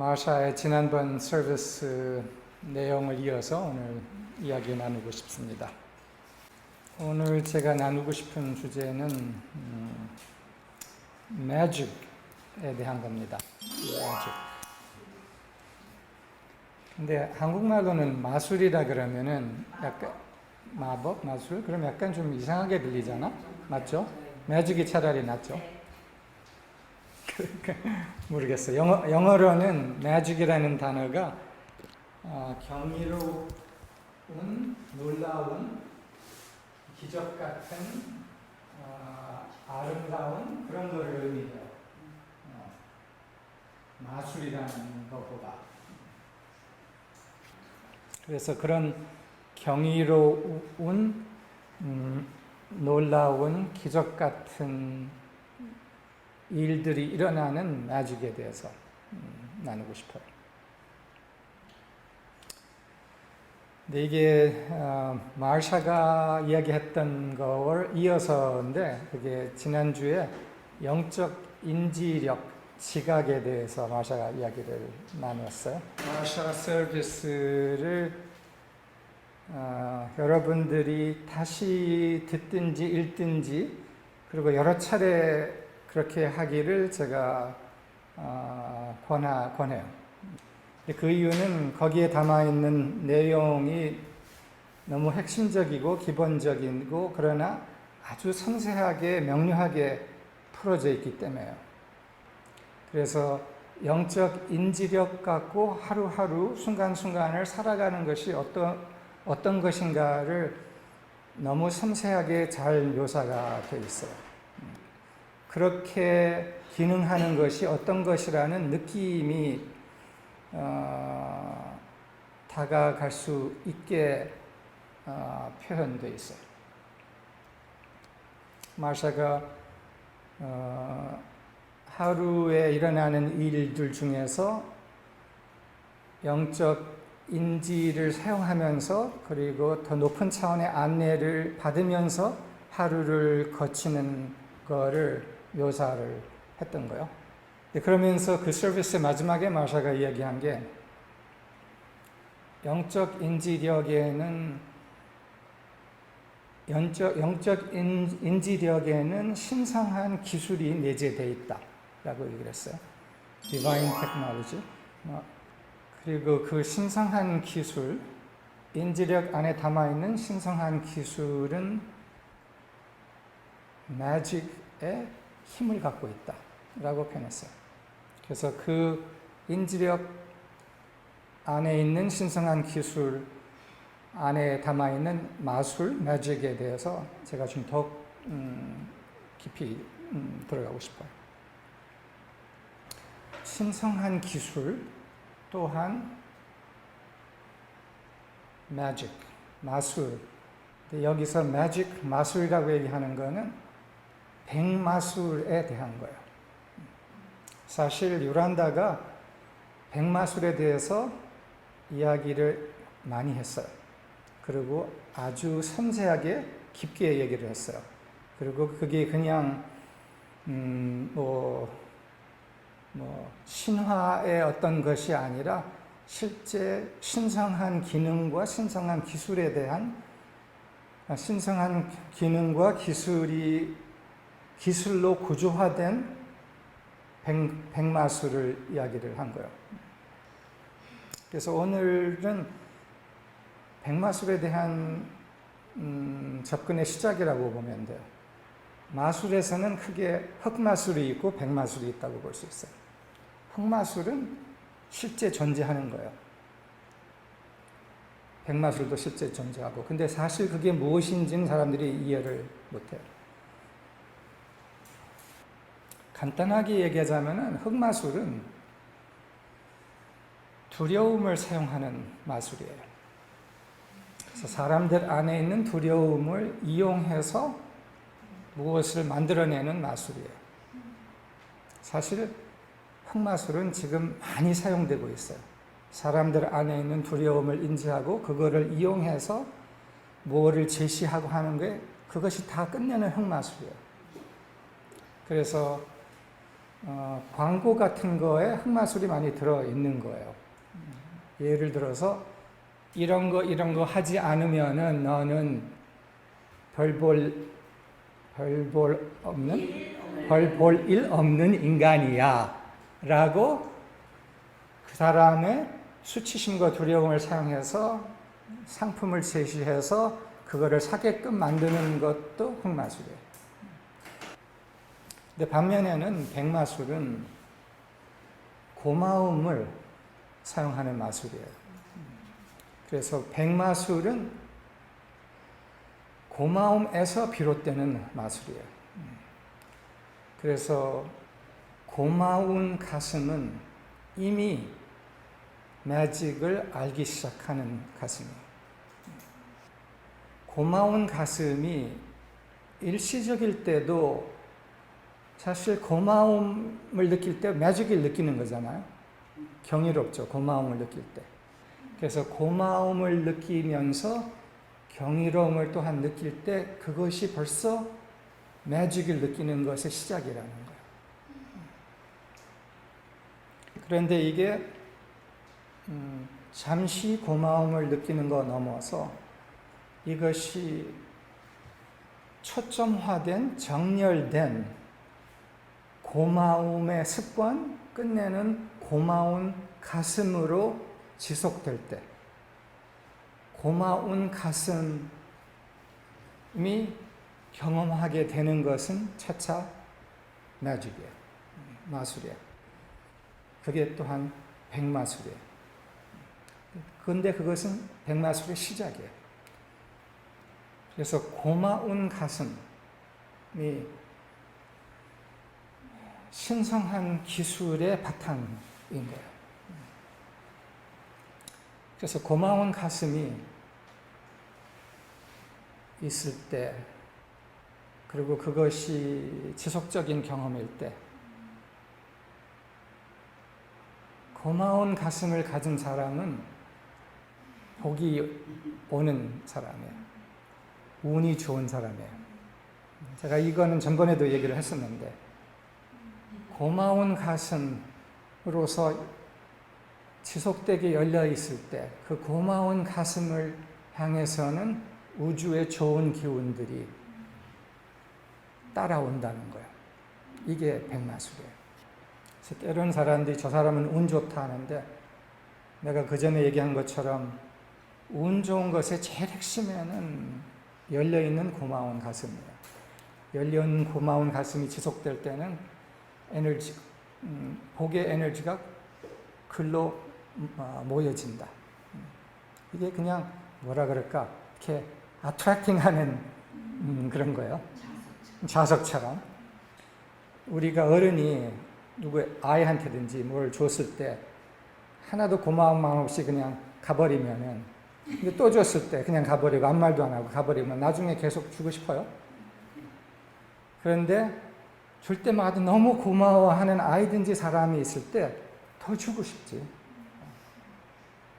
마샤의 지난번 서비스 내용을 이어서 오늘 이야기 나누고 싶습니다. 오늘 제가 나누고 싶은 주제는 Magic에 대한 겁니다. Magic. 근데 한국말로는 마술이라 그러면은 약간 마법, 마술? 그럼 약간 좀 이상하게 들리잖아? 맞죠? Magic이 차라리 낫죠? 모르겠어요. 영어로는 magic이라는 단어가 경이로운, 놀라운, 기적 같은, 아름다운 그런 거를 의미해요. 마술이라는 것보다. 그래서 그런 경이로운, 놀라운, 기적 같은 일들이 일어나는 매직에 대해서 나누고 싶어요. 근데 이게 마샤가 이야기했던 거를 이어서인데 그게 지난주에 영적 인지력, 지각에 대해서 마샤가 이야기를 나눴어요. 마샤 서비스를 여러분들이 다시 듣든지 읽든지 그리고 여러 차례 그렇게 하기를 제가 권해요. 그 이유는 거기에 담아있는 내용이 너무 핵심적이고 기본적이고 그러나 아주 섬세하게 명료하게 풀어져 있기 때문에요. 그래서 영적 인지력 갖고 하루하루 순간순간을 살아가는 것이 어떤 것인가를 너무 섬세하게 잘 묘사가 되어 있어요. 그렇게 기능하는 것이 어떤 것이라는 느낌이 다가갈 수 있게 표현되어 있어요. 마샤가 하루에 일어나는 일들 중에서 영적 인지를 사용하면서 그리고 더 높은 차원의 안내를 받으면서 하루를 거치는 거를 묘사를 했던 거예요. 그러면서 그 서비스의 마지막에 마샤가 이야기한 게 영적 인지력에는 신성한 기술이 내재되어 있다라고 얘기를 했어요. Divine Technology. 그리고 그 신성한 기술, 인지력 안에 담아있는 신성한 기술은 Magic의 힘을 갖고 있다라고 표현했어요. 그래서 그 인지력 안에 있는 신성한 기술 안에 담아있는 마술, 매직에 대해서 제가 좀 더 깊이 들어가고 싶어요. 신성한 기술 또한 매직, 마술. 여기서 매직, 마술이라고 얘기하는 거는 백마술에 대한 거예요. 사실 요란다가 백마술에 대해서 이야기를 많이 했어요. 그리고 아주 섬세하게 깊게 얘기를 했어요. 그리고 그게 그냥 신화의 어떤 것이 아니라 실제 신성한 기능과 신성한 기술에 대한 신성한 기능과 기술로 구조화된 백마술을 이야기를 한 거예요. 그래서 오늘은 백마술에 대한 접근의 시작이라고 보면 돼요. 마술에서는 크게 흑마술이 있고 백마술이 있다고 볼 수 있어요. 흑마술은 실제 존재하는 거예요. 백마술도 실제 존재하고. 근데 사실 그게 무엇인지는 사람들이 이해를 못해요. 간단하게 얘기하자면 흑마술은 두려움을 사용하는 마술이에요. 그래서 사람들 안에 있는 두려움을 이용해서 무엇을 만들어내는 마술이에요. 사실 흑마술은 지금 많이 사용되고 있어요. 사람들 안에 있는 두려움을 인지하고 그거를 이용해서 뭐를 제시하고 하는 게 그것이 다 끝내는 흑마술이에요. 그래서 광고 같은 거에 흑마술이 많이 들어있는 거예요. 예를 들어서 이런 거 하지 않으면은 너는 별 볼 일 없는 인간이야 라고 그 사람의 수치심과 두려움을 사용해서 상품을 제시해서 그거를 사게끔 만드는 것도 흑마술이에요. 근데 반면에는 백마술은 고마움을 사용하는 마술이에요. 그래서 백마술은 고마움에서 비롯되는 마술이에요. 그래서 고마운 가슴은 이미 매직을 알기 시작하는 가슴이에요. 고마운 가슴이 일시적일 때도 사실 고마움을 느낄 때 매직을 느끼는 거잖아요. 경이롭죠. 고마움을 느낄 때. 그래서 고마움을 느끼면서 경이로움을 또한 느낄 때 그것이 벌써 매직을 느끼는 것의 시작이라는 거예요. 그런데 이게 잠시 고마움을 느끼는 거 넘어서 이것이 초점화된 정렬된 고마움의 습관, 끝내는 고마운 가슴으로 지속될 때 고마운 가슴이 경험하게 되는 것은 차차 매직이에요. 마술이에요. 그게 또한 백마술이에요. 그런데 그것은 백마술의 시작이에요. 그래서 고마운 가슴이 신성한 기술의 바탕인 거예요. 그래서 고마운 가슴이 있을 때, 그리고 그것이 지속적인 경험일 때, 고마운 가슴을 가진 사람은 복이 오는 사람이에요. 운이 좋은 사람이에요. 제가 이거는 전번에도 얘기를 했었는데, 고마운 가슴으로서 지속되게 열려 있을 때, 그 고마운 가슴을 향해서는 우주의 좋은 기운들이 따라온다는 거예요. 이게 백마술이에요. 그래서 때론 사람들이 저 사람은 운 좋다 하는데, 내가 그 전에 얘기한 것처럼 운 좋은 것의 제일 핵심에는 열려있는 고마운 가슴이에요. 열려있는 고마운 가슴이 지속될 때는 에너지, 복의 에너지가 글로 모여진다. 이게 그냥 뭐라 그럴까, 이렇게 아트랙팅하는 그런 거예요. 자석처럼. 우리가 어른이 누구 아이한테든지 뭘 줬을 때 하나도 고마운 마음 없이 그냥 가버리면은, 근데 또 줬을 때 그냥 가버리고 아무 말도 안 하고 가버리면 나중에 계속 주고 싶어요. 그런데 줄 때마다 너무 고마워하는 아이든지 사람이 있을 때 더 주고 싶지.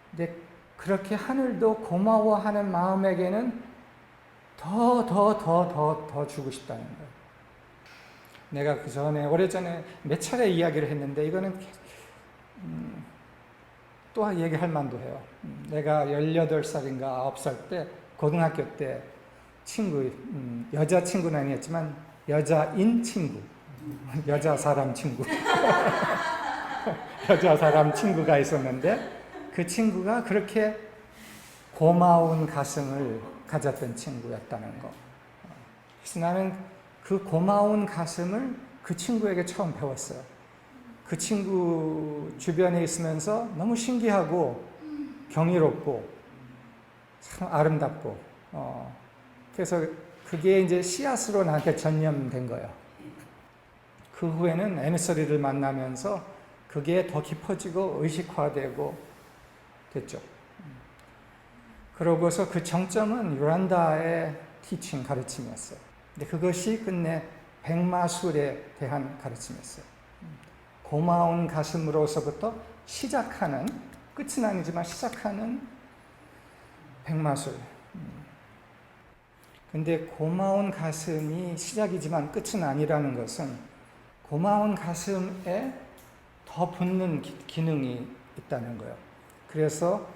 근데 그렇게 하늘도 고마워하는 마음에게는 더 주고 싶다는 거예요. 내가 그 전에, 오래전에 몇 차례 이야기를 했는데, 이거는 또 얘기할 만도 해요. 내가 18살인가 9살 때, 고등학교 때 친구, 여자 친구는 아니었지만 여자인 친구, 여자 사람 친구 여자 사람 친구가 있었는데, 그 친구가 그렇게 고마운 가슴을 가졌던 친구였다는 거. 그래서 나는 그 고마운 가슴을 그 친구에게 처음 배웠어요. 그 친구 주변에 있으면서 너무 신기하고 경이롭고 참 아름답고, 그래서 그게 이제 씨앗으로 나한테 전염된 거예요. 그 후에는 애니서리를 만나면서 그게 더 깊어지고 의식화되고 됐죠. 그러고서 그 정점은 요란다의 티칭, 가르침이었어요. 근데 그것이 끝내 백마술에 대한 가르침이었어요. 고마운 가슴으로서부터 시작하는, 끝은 아니지만 시작하는 백마술. 근데 고마운 가슴이 시작이지만 끝은 아니라는 것은 고마운 가슴에 더 붙는 기능이 있다는 거예요. 그래서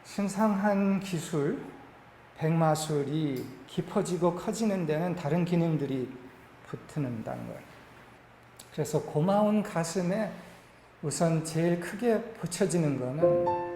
신성한 기술, 백마술이 깊어지고 커지는 데는 다른 기능들이 붙는다는 거예요. 그래서 고마운 가슴에 우선 제일 크게 붙여지는 거는